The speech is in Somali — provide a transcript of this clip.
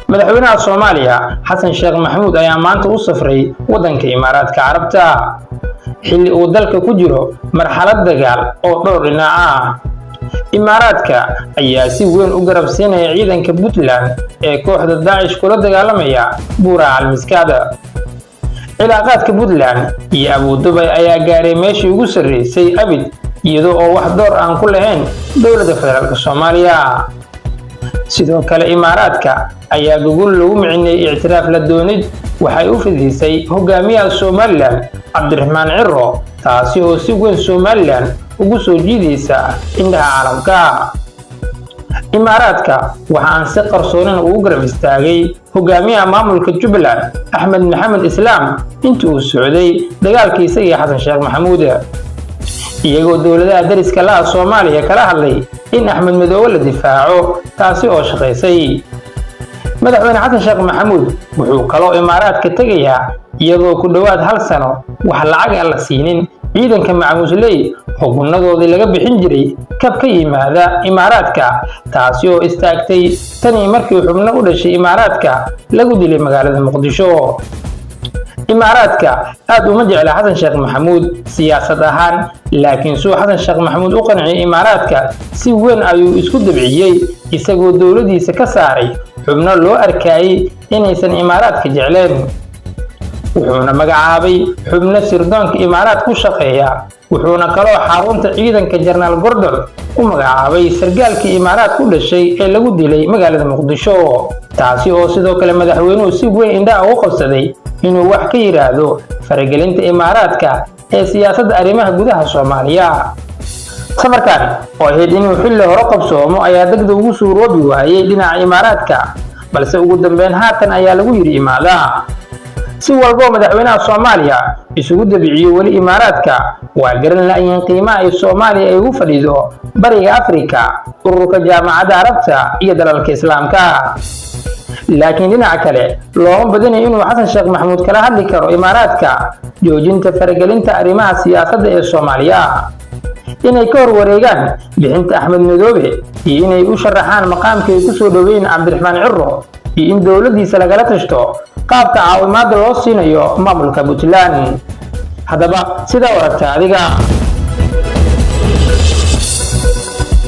madaxweynaha Soomaaliya Xasan Sheekh Maxamuud ayaa maanta u safray wadanka Imaaraadka Carabta xilli uu dalka ku jiro marxalad dagaal oo dhowr dhinac ah. Imaaraadka ayaa si weyn u garabsiinaya ciidanka Puntland ee kooxda Daesh kula dagaalamaya Buuraha Almiskaada. cilaaqaadka Puntland iyo Abu Dhabi ayaa gaaray meeshii ugu sarreysay abid iyadoo oo wax door aan ku lahayn dowladda federaalka Soomaaliya. sidoo kale Imaaraadka ayaa gogol lagu micnay ictiraaf la doonid waxay u fidisay hogaamiyaha Somaliland Cabdiraxmaan Ciro taasi oo si weyn Somaliland ugu soo jiidaysa indhaha caalamka. Imaaraadka waxaan si qarsoon ugu garab istaagay hogaamiyaha maamulka Jubbaland Axmed Maxamed Islaam intii uu socday dagaalkiisa iyo Xasan Sheekh Maxamuud, iyagoo dowladaha dariska la Soomaaliya kala hadlay in Axmed Madoobe la difaaco taasi oo shaqeysay. madaxweyne Xasan Sheekh Maxamuud wuxuu kaloo Imaaraadka tagayaa iyadoo ku dhawaad hal sano wax lacag aan la siinin ciidanka macamuusley xukunadoodii laga bixin jiray kab ka yimaada Imaaraadka taasi oo istaagtay tani markii xubno u dhashay Imaaraadka lagu dilay magaalada Muqdisho. Imaaraadka aad uma jecla Xasan Sheekh Maxamuud siyaasad ahaan, laakiin suu Xasan Sheekh Maxamuud u qanciyay Imaaraadka si weyn ayuu isku dabciyay isagoo dowladiisa ka saaray xubno loo arkayay inaysan Imaaraadka jecleen. wuxuuna magacaabay xubno sirdoonka Imaaraad ku shaqeeya, wuxuuna kaloo xarunta ciidanka General Gordon u magacaabay sargaalkii Imaaraad ku dhashay ee lagu dilay magaalada Muqdisho, taasi oo sidoo kale madaxweynuhu si weyn indhaha ugu qabsaday inuu wax ka yiraahdo faragelinta Imaaraadka ee siyaasadda arrimaha gudaha Soomaaliya. safarkan oo ahayd inuu xilli hore qabsoomo ayaa degdeg ugu suuroobi waayay dhinaca Imaaraadka, balse ugu dambeyn haatan ayaa lagu yiri imaada. si walba madaxweynaha Soomaaliya isugu dabiciyo wali Imaaraadka waa garan la'ayn qiimaha ay Soomaaliya ay ugu fadhido bariga Afrika, ururka jaamacadda Carabta iyo dalalka Islaamka. laakiin dhinaca kale looma badanayo inuu Xasan Sheekh Maxamuud kala hadli karo Imaaraadka joojinta faragelinta arrimaha siyaasadda ee Soomaaliya, inay ka horwareegaan bixinta Axmed Madoobe iyo inay u sharaxaan maqaamka ay ku soo dhaweeyeen Cabdiraxmaan Ciro iyo in dowladiisa lagala tashto qaabka caawimaad loo siinayo maamulka Puntland. haddaba sida wararta adiga